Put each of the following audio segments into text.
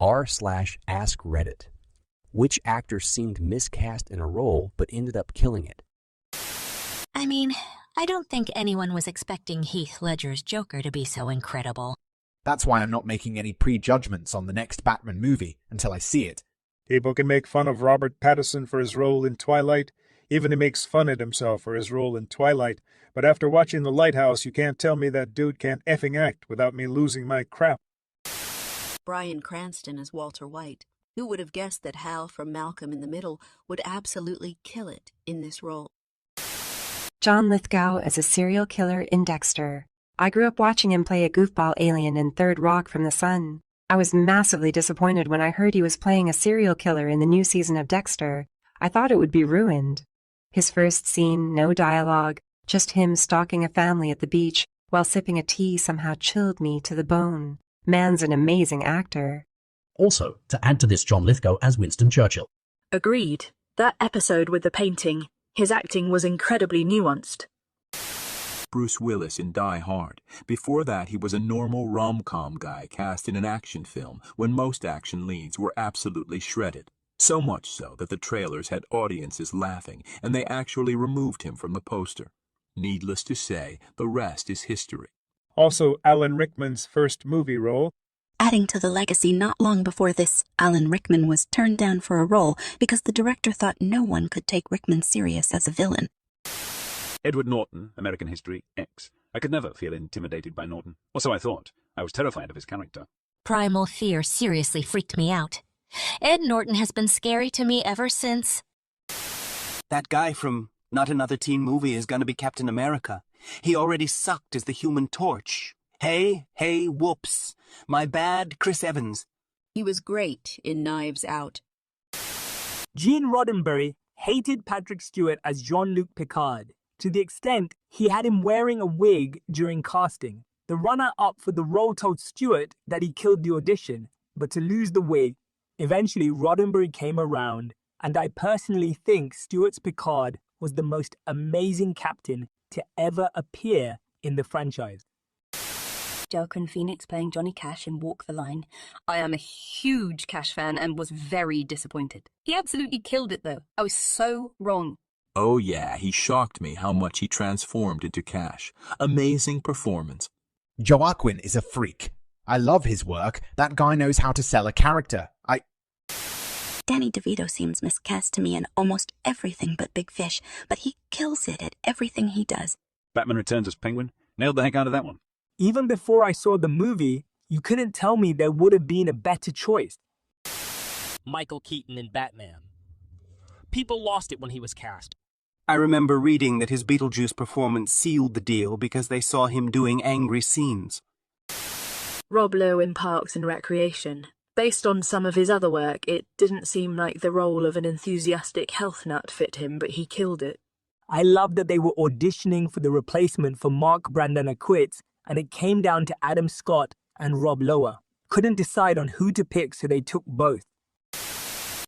r/askreddit. Which actor seemed miscast in a role but ended up killing it? I mean, I don't think anyone was expecting Heath Ledger's Joker to be so incredible. That's why I'm not making any prejudgments on the next Batman movie until I see it. People can make fun of Robert Pattinson for his role in Twilight. Even he makes fun at himself for his role in Twilight. But after watching The Lighthouse, you can't tell me that dude can't effing act without me losing my crap. Bryan Cranston as Walter White. Who would have guessed that Hal from Malcolm in the Middle would absolutely kill it in this role? John Lithgow as a serial killer in Dexter. I grew up watching him play a goofball alien in Third Rock from the Sun. I was massively disappointed when I heard he was playing a serial killer in the new season of Dexter. I thought it would be ruined. His first scene, no dialogue, just him stalking a family at the beach while sipping a tea somehow chilled me to the bone. Man's an amazing actor. Also, to add to this, John Lithgow as Winston Churchill. Agreed. That episode with the painting, his acting was incredibly nuanced. Bruce Willis in Die Hard. Before that, he was a normal rom-com guy cast in an action film when most action leads were absolutely shredded. So much so that the trailers had audiences laughing, and they actually removed him from the poster. Needless to say, the rest is history. Also, Alan Rickman's first movie role. Adding to the legacy, not long before this, Alan Rickman was turned down for a role because the director thought no one could take Rickman serious as a villain. Edward Norton, American History, X. I could never feel intimidated by Norton. Or so I thought. I was terrified of his character. Primal fear seriously freaked me out. Ed Norton has been scary to me ever since. That guy from Not Another Teen Movie is gonna be Captain America. He already sucked as the Human Torch. Hey, whoops. My bad, Chris Evans. He was great in Knives Out. Gene Roddenberry hated Patrick Stewart as Jean-Luc Picard, to the extent he had him wearing a wig during casting. The runner-up for the role told Stewart that he killed the audition, but to lose the wig. Eventually, Roddenberry came around, and I personally think Stewart's Picard was the most amazing captain to ever appear in the franchise. Duncan Phoenix playing Johnny Cash in Walk the Line. I am a huge Cash fan and was very disappointed. He absolutely killed it, though. I was so wrong. Oh yeah, he shocked me how much he transformed into Cash. Amazing performance. Joaquin is a freak. I love his work. That guy knows how to sell a character. Danny DeVito seems miscast to me in almost everything but Big Fish, but he kills it at everything he does. Batman Returns as Penguin. Nailed the heck out of that one. Even before I saw the movie, you couldn't tell me there would have been a better choice. Michael Keaton in Batman. People lost it when he was cast. I remember reading that his Beetlejuice performance sealed the deal because they saw him doing angry scenes. Rob Lowe in Parks and Recreation. Based on some of his other work, it didn't seem like the role of an enthusiastic health nut fit him, but he killed it. I love that they were auditioning for the replacement for Mark Brandon Acquitts, and it came down to Adam Scott and Rob Lowe. Couldn't decide on who to pick, so they took both.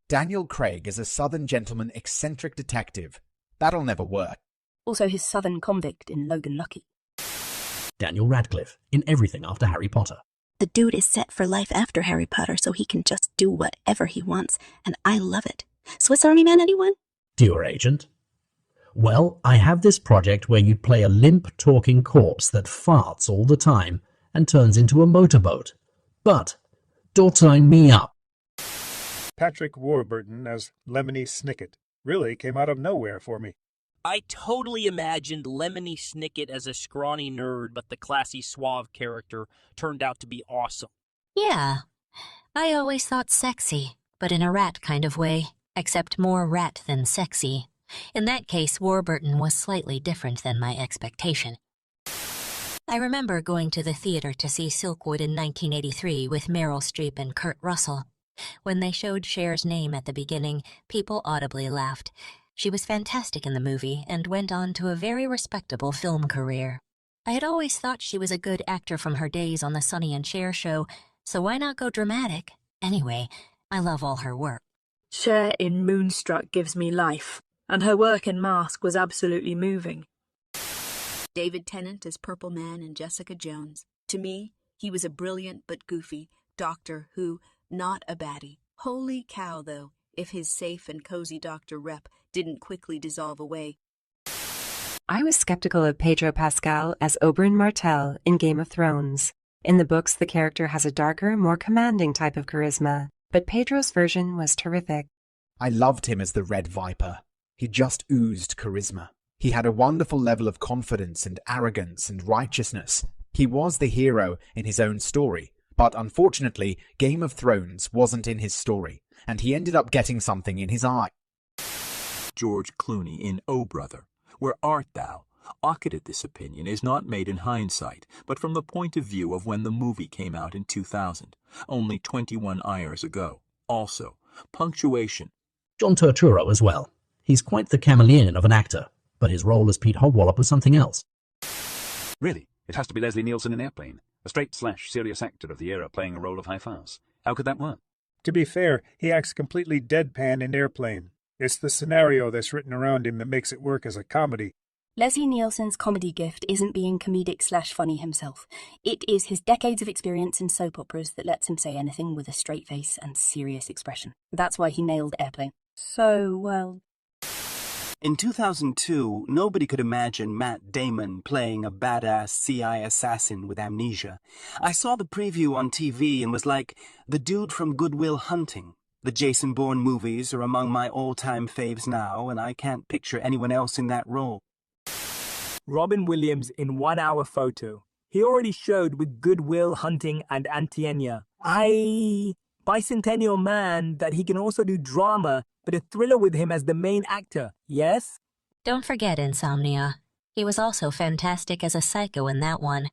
Daniel Craig is a Southern gentleman eccentric detective. That'll never work. Also his Southern convict in Logan Lucky. Daniel Radcliffe in everything after Harry Potter. The dude is set for life after Harry Potter, so he can just do whatever he wants, and I love it. Swiss Army Man, anyone? Dear Agent. Well, I have this project where you play a limp talking corpse that farts all the time and turns into a motorboat. But don't sign me up. Patrick Warburton as Lemony Snicket really came out of nowhere for me. I totally imagined Lemony Snicket as a scrawny nerd, but the classy, suave character turned out to be awesome. Yeah, I always thought sexy, but in a rat kind of way, except more rat than sexy. In that case, Warburton was slightly different than my expectation. I remember going to the theater to see Silkwood in 1983 with Meryl Streep and Kurt Russell. When they showed Cher's name at the beginning, people audibly laughed. She was fantastic in the movie and went on to a very respectable film career. I had always thought she was a good actor from her days on the Sonny and Cher show, so why not go dramatic? Anyway, I love all her work. Cher in Moonstruck gives me life, and her work in Mask was absolutely moving. David Tennant as Purple Man in Jessica Jones. To me, he was a brilliant but goofy doctor who, not a baddie. Holy cow, though, if his safe and cozy doctor rep didn't quickly dissolve away. I was skeptical of Pedro Pascal as Oberyn Martell in Game of Thrones. In the books, the character has a darker, more commanding type of charisma, but Pedro's version was terrific. I loved him as the Red Viper. He just oozed charisma. He had a wonderful level of confidence and arrogance and righteousness. He was the hero in his own story, but unfortunately, Game of Thrones wasn't in his story, and he ended up getting something in his eye. George Clooney in O Brother. Where art thou? Ockett this opinion is not made in hindsight, but from the point of view of when the movie came out in 2000, only 21 years ago. Also, punctuation. John Turturro as well. He's quite the chameleon of an actor, but his role as Pete Hogwallop was something else. Really? It has to be Leslie Nielsen in Airplane, a straight/serious actor of the era playing a role of high farce. How could that work? To be fair, he acts completely deadpan in Airplane. It's the scenario that's written around him that makes it work as a comedy. Leslie Nielsen's comedy gift isn't being comedic/funny himself. It is his decades of experience in soap operas that lets him say anything with a straight face and serious expression. That's why he nailed Airplane so well. In 2002, nobody could imagine Matt Damon playing a badass CI assassin with amnesia. I saw the preview on TV and was like, the dude from Good Will Hunting. The Jason Bourne movies are among my all-time faves now, and I can't picture anyone else in that role. Robin Williams in 1 Hour Photo. He already showed with Good Will Hunting and Antienia. Bicentennial Man that he can also do drama, but a thriller with him as the main actor, yes? Don't forget Insomnia. He was also fantastic as a psycho in that one.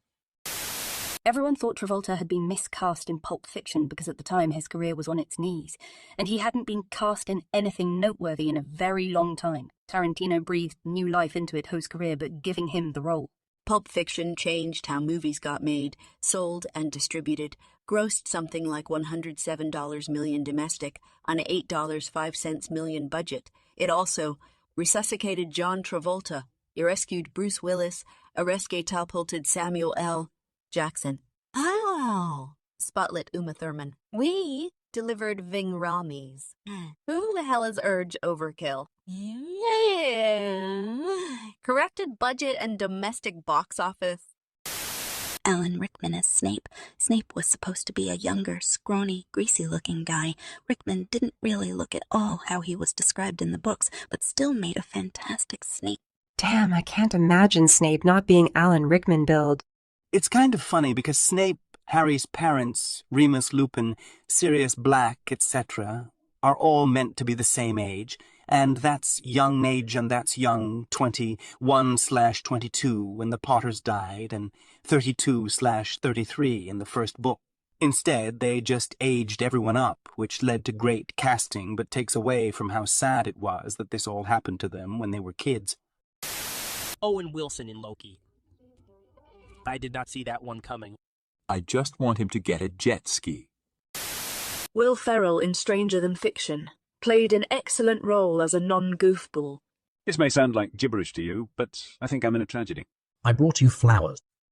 Everyone thought Travolta had been miscast in Pulp Fiction because at the time his career was on its knees, and he hadn't been cast in anything noteworthy in a very long time. Tarantino breathed new life into Ito's career, but giving him the role. Pulp Fiction changed how movies got made, sold, and distributed, grossed something like $107 million domestic on an $8.05 million budget. It also resuscitated John Travolta, rescued Bruce Willis, catapulted Samuel L. Jackson. Oh! Spotlit Uma Thurman. We delivered Ving Rhames. Who the hell is Urge Overkill? Yeah. Corrected budget and domestic box office. Alan Rickman as Snape. Snape was supposed to be a younger, scrawny, greasy-looking guy. Rickman didn't really look at all how he was described in the books, but still made a fantastic Snape. Damn, I can't imagine Snape not being Alan Rickman build. It's kind of funny because Snape, Harry's parents, Remus Lupin, Sirius Black, etc., are all meant to be the same age, and that's young age and that's young 21/22 when the Potters died, and 32/33 in the first book. Instead, they just aged everyone up, which led to great casting but takes away from how sad it was that this all happened to them when they were kids. Owen Wilson in Loki. I did not see that one coming. I just want him to get a jet ski. Will Ferrell in Stranger Than Fiction played an excellent role as a non-goofball. This may sound like gibberish to you, but I think I'm in a tragedy. I brought you flowers.